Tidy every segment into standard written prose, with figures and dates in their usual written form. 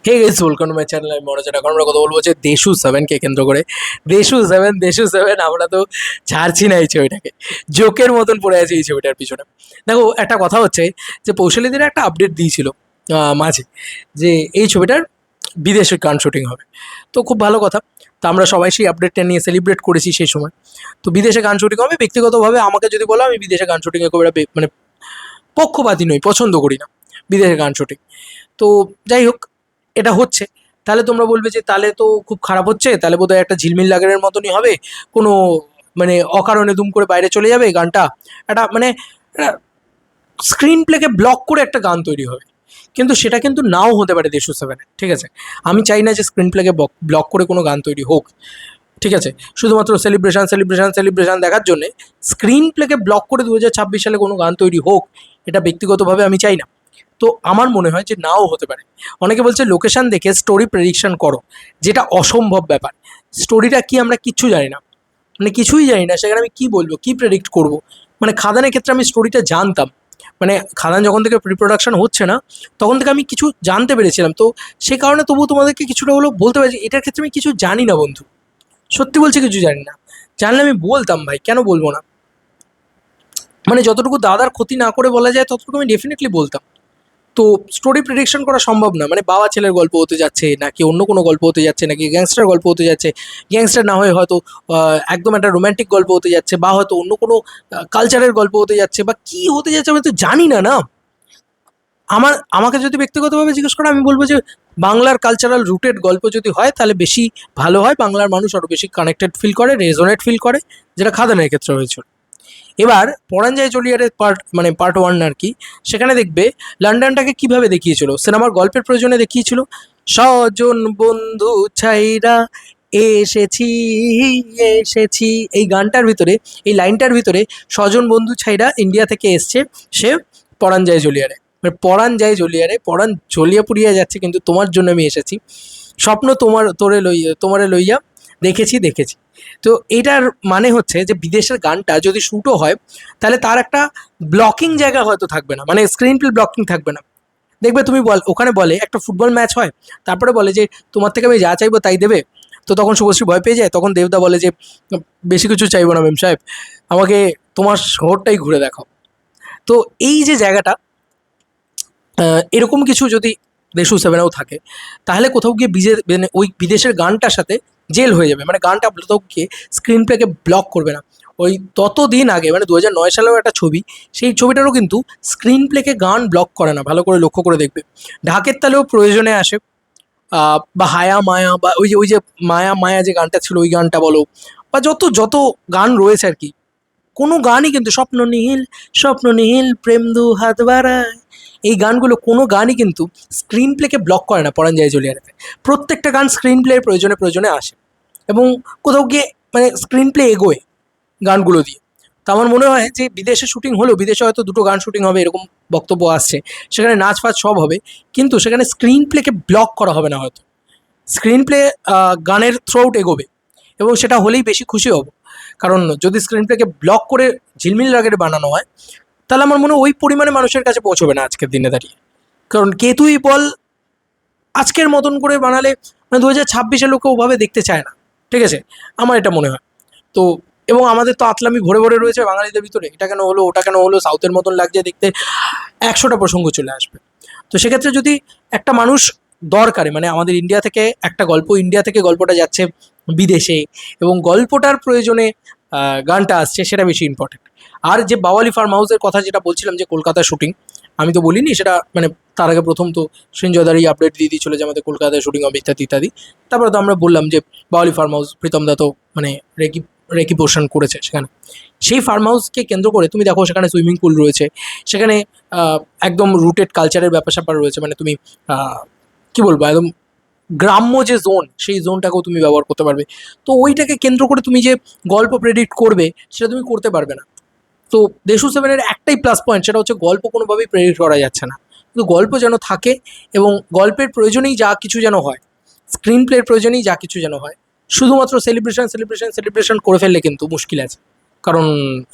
Hey guys, welcome to my channel. আমি মনোজ। এখন আমরা কথা বলবো হচ্ছে দেশু 7 কে কেন্দ্র করে। দেশু 7 আমরা তো ছাড়ছি না এই ছবিটাকে। জোকের মতন পড়ে আছে এই ছবিটার পিছনে। দেখো, একটা কথা হচ্ছে যে কৌশলীদের একটা আপডেট দিয়েছিল মাঝে, যে এই ছবিটার বিদেশে গান শুটিং হবে। তো খুব ভালো কথা। তো আমরা সবাই সেই আপডেটটা নিয়ে সেলিব্রেট করেছি সেই সময়। তো বিদেশে গান শুটিং হবে। ব্যক্তিগতভাবে আমাকে যদি বলো, আমি বিদেশে গান শুটিংয়ে খুব একটা মানে পক্ষপাতী নই, পছন্দ করি না বিদেশে গান শুটিং। তো যাই হোক, এটা হচ্ছে। তাহলে তোমরা বলবে যে তাহলে তো খুব খারাপ হচ্ছে, তাহলে বোধহয় একটা ঝিলমিল লাগের মতনই হবে, কোনো মানে অকারণে দুম করে বাইরে চলে যাবে গানটা। একটা মানে স্ক্রিন প্লেকে ব্লক করে একটা গান তৈরি হবে। কিন্তু সেটা কিন্তু নাও হতে পারে দেশু 7, ঠিক আছে? আমি চাই না যে স্ক্রিন প্লেকে ব্লক করে কোনো গান তৈরি হোক, ঠিক আছে? শুধুমাত্র সেলিব্রেশন সেলিব্রেশন সেলিব্রেশন দেখার জন্যে স্ক্রিন প্লেকে ব্লক করে 2026 সালে কোনো গান তৈরি হোক, এটা ব্যক্তিগতভাবে আমি চাই না। তো আমার মনে হয় যে নাও হতে পারে। অনেকে বলছে লোকেশন দেখে স্টোরি প্রেডিকশন করো, যেটা অসম্ভব ব্যাপার। স্টোরিটা কি আমরা কিচ্ছু জানি না, মানে কিছুই জানি না, সেখানে আমি কি বলবো, কি প্রেডিক্ট করব? মানে খাদানের ক্ষেত্রে আমি স্টোরিটা জানতাম, মানে খাদান যখন থেকে প্রি প্রোডাকশন হচ্ছে না, তখন থেকে আমি কিছু জানতে পেরেছিলাম। তো সেই কারণে তবুও তোমাদেরকে কিছুটা হলেও বলতে পারছি, এটার ক্ষেত্রে আমি কিছু জানি না বন্ধু, সত্যি বলছি কিছু জানি না। জানলে আমি বলতাম ভাই, কেন বলবো না? মানে যতটুকু দাদার ক্ষতি না করে বলা যায় ততটুকু আমি ডেফিনেটলি বলতাম। তো স্টোরি প্রেডিকশন করা সম্ভব না, মানে বাবা ছেলের গল্প হতে যাচ্ছে, নাকি অন্য কোনো গল্প হতে যাচ্ছে, নাকি গ্যাংস্টার গল্প হতে যাচ্ছে। গ্যাংস্টার না হয়ে হয়তো একদম একটা রোম্যান্টিক গল্প হতে যাচ্ছে, বা হয়তো অন্য কোনো কালচারের গল্প হতে যাচ্ছে, বা কি হতে যাচ্ছে আমি তো জানি না না। আমাকে যদি ব্যক্তিগতভাবে জিজ্ঞেস করো, আমি বলবো যে বাংলার কালচারাল রুটেড গল্প যদি হয় তাহলে বেশি ভালো হয়। বাংলার মানুষ আরও বেশি কানেক্টেড ফিল করে, রেজোনেট ফিল করে, যেটা খাদানের ক্ষেত্রে হয়েছিল। এবার পরাণ যায় চলিয়ারের পার্ট 1 আর কি, সেখানে দেখবে লন্ডনটাকে কিভাবে দেখিয়েছিল, সিনেমার গল্পের প্রয়োজনে দেখিয়েছিল। স্বজন বন্ধু ছাইরা এসেছি এসেছি, এই গানটার ভিতরে, এই লাইনটার ভিতরে স্বজন বন্ধু ছাইরা ইন্ডিয়া থেকে এসছে সে পরাণ যায় জ্বলিয়ারে, মানে পরাণ যায় জ্বলিয়ারে, পরাণ জ্বলিয়া পুড়িয়া যাচ্ছে, কিন্তু তোমার জন্য আমি এসেছি। স্বপ্ন তোমারে লইয়া দেখেছি দেখেছি। তো এটার মানে হচ্ছে যে বিদেশের গানটা যদি শ্যুটও হয়, তাহলে তার একটা ব্লকিং জায়গা হয়তো থাকবে না, মানে স্ক্রিন প্লে ব্লকিং থাকবে না। দেখবে তুমি ওখানে বলে একটা ফুটবল ম্যাচ হয়, তারপরে বলে যে তোমার থেকে আমি যা চাইবো তাই দেবে। তো তখন শুভশ্রী ভয় পেয়ে যায়, তখন দেবদা বলে যে বেশি কিছু চাইবো না মেম সাহেব, আমাকে তোমার শহরটাই ঘুরে দেখাও। তো এই যে জায়গাটা, এরকম কিছু যদি দেশু 7-এও থাকে, তাহলে কোথাও গিয়ে মানে ওই বিদেশের গানটার সাথে জেল হয়ে যাবে, মানে গানটা কোথাও গিয়ে স্ক্রিন প্লেকে ব্লক করবে না। ওই ততদিন আগে, মানে 2009 সালেও একটা ছবি, সেই ছবিটারও কিন্তু স্ক্রিন প্লেকে গান ব্লক করে না, ভালো করে লক্ষ্য করে দেখবে। ঢাকের তালেও প্রয়োজনে আসে, বা হায়া মায়া, বা ওই যে মায়া মায়া যে গানটা ছিল ওই গানটা বলো, বা যত যত গান রয়েছে আর কি, কোনো গানই কিন্তু স্বপ্ন নীল প্রেম দু হাত বাড়ায়, এই গানগুলো কোনো গানই কিন্তু স্ক্রিন প্লেকে ব্লক করে না পরাণ যায় জ্বলিয়ারেতে। প্রত্যেকটা গান স্ক্রিন প্লের প্রয়োজনে প্রয়োজনে আসে, এবং কোথাও গিয়ে মানে স্ক্রিন প্লে এগোয় গানগুলো দিয়ে। তো আমার মনে হয় যে বিদেশে শুটিং হলেও, বিদেশে হয়তো দুটো গান শুটিং হবে এরকম বক্তব্য আসছে, সেখানে নাচ ফাচ সব হবে, কিন্তু সেখানে স্ক্রিন প্লেকে ব্লক করা হবে না হয়তো। স্ক্রিন প্লে গানের থ্রু আউট এগোবে, এবং সেটা হলেই বেশি খুশি হব। কারণ যদি স্ক্রিন প্লেকে ব্লক করে ঝিলমিল রাগের বানানো হয়, তাহলে আমার মনে হয় ওই পরিমাণে মানুষের কাছে পৌঁছবে না আজকের দিনে দাঁড়িয়ে। কারণ কে তুই বল আজকের মতন করে বানালে, মানে 2026-এ লোকে ওভাবে দেখতে চায় না, ঠিক আছে? আমার এটা মনে হয়। তো এবং আমাদের তো আতলামি ভরে ভরে রয়েছে বাঙালিদের ভিতরে, এটা কেন হলো, ওটা কেন হলো, সাউথের মতন লাগছে দেখতে, 100টা প্রসঙ্গ চলে আসবে। তো সেক্ষেত্রে যদি একটা মানুষ দরকারে, মানে আমাদের ইন্ডিয়া থেকে একটা গল্প, ইন্ডিয়া থেকে গল্পটা যাচ্ছে বিদেশে, এবং গল্পটার প্রয়োজনে গানটা আসছে, সেটা বেশি ইম্পর্টেন্ট। আর যে বাওয়ালি ফার্ম হাউসের কথা যেটা বলছিলাম, যে কলকাতার শুটিং, আমি তো বলিনি সেটা, মানে তার আগে প্রথম তো সঞ্জয়দারই আপডেট দিয়ে দিয়েছিল যে আমাদের কলকাতায় শুটিং হবে ইত্যাদি ইত্যাদি। তারপরে তো আমরা বললাম যে বাওয়ালি ফার্ম হাউস, প্রীতম দা তো মানে রেকি রেকি পোর্শন করেছে সেখানে। সেই ফার্ম হাউসকে কেন্দ্র করে তুমি দেখো সেখানে সুইমিং পুল রয়েছে, সেখানে একদম রুটেড কালচারের ব্যাপার স্যাপার রয়েছে, মানে তুমি কি বলবো, একদম গ্রাম্য যে জোন, সেই জোনটাকেও তুমি ব্যবহার করতে পারবে। তো ওইটাকে কেন্দ্র করে তুমি যে গল্প প্রেডিক্ট করবে, সেটা তুমি করতে পারবে না। তো দেশু 7-এর একটাই প্লাস পয়েন্ট, সেটা হচ্ছে গল্প কোনোভাবেই প্রেডিক্ট করা যাচ্ছে না, কিন্তু গল্প যেন থাকে, এবং গল্পের প্রয়োজনেই যা কিছু যেন হয়, স্ক্রিন প্লের প্রয়োজনেই যা কিছু যেন হয়। শুধুমাত্র সেলিব্রেশন সেলিব্রেশন সেলিব্রেশন করে ফেললে কিন্তু মুশকিল আছে। কারণ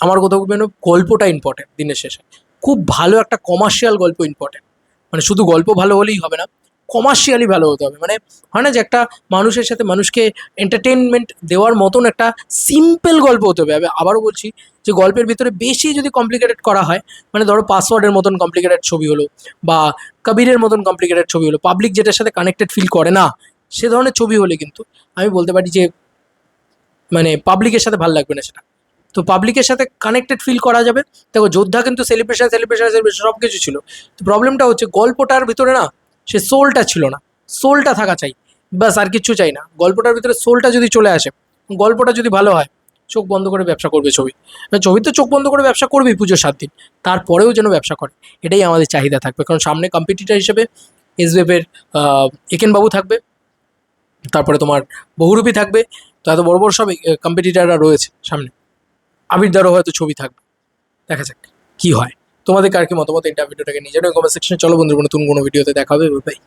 আমার কোথাও যেন গল্পটা ইম্পর্টেন্ট দিনের শেষে, খুব ভালো একটা কমার্শিয়াল গল্প ইম্পর্টেন্ট। মানে শুধু গল্প ভালো হলেই হবে না, কমার্শিয়ালি ভালো হতে হবে, মানে হয় না যে একটা মানুষের সাথে মানুষকে এন্টারটেনমেন্ট দেওয়ার মতন একটা সিম্পল গল্প হতে হবে। আমি আবারও বলছি যে গল্পের ভিতরে বেশি যদি কমপ্লিকেটেড করা হয়, মানে ধরো পাসওয়ার্ডের মতন কমপ্লিকেটেড ছবি হলো বা কবিরের মতন কমপ্লিকেটেড ছবি হলো, পাবলিক যেটার সাথে কানেক্টেড ফিল করে না সে ধরনের ছবি হলে কিন্তু আমি বলতে পারি যে মানে পাবলিকের সাথে ভালো লাগবে না সেটা। তো পাবলিকের সাথে কানেক্টেড ফিল করা যাবে। দেখো যোদ্ধা কিন্তু সেলিব্রেশন সেলিব্রেশন সেলিব্রেশন সব কিছু ছিল, তো প্রবলেমটা হচ্ছে গল্পটার ভিতরে না সে সোলটা ছিল না। সোলটা থাকা চাই, ব্যাস আর কিচ্ছু চাই না। গল্পটার ভিতরে সোলটা যদি চলে আসে, গল্পটা যদি ভালো হয়, চোখ বন্ধ করে ব্যবসা করবে ছবি। ছবি তো চোখ বন্ধ করে ব্যবসা করবেই পুজোর 7 দিন, তারপরেও যেন ব্যবসা করে, এটাই আমাদের চাহিদা থাকবে। কারণ সামনে কম্পিটিটার হিসেবে এসবেফের একেনবাবু থাকবে, তারপরে তোমার বহুরূপী থাকবে। তো এত বড় বড় সব কম্পিটিটাররা রয়েছে সামনে, আবিরদারও হয়তো ছবি থাকবে। দেখা যাক কি হয়। তোমাদের কার কি মতামত, ইন্টারভিউটাকে নিয়ে জানো কমেন্ট সেকশনে। চলো বন্ধুরা, নতুন কোনো ভিডিওতে দেখা হবে, বাই।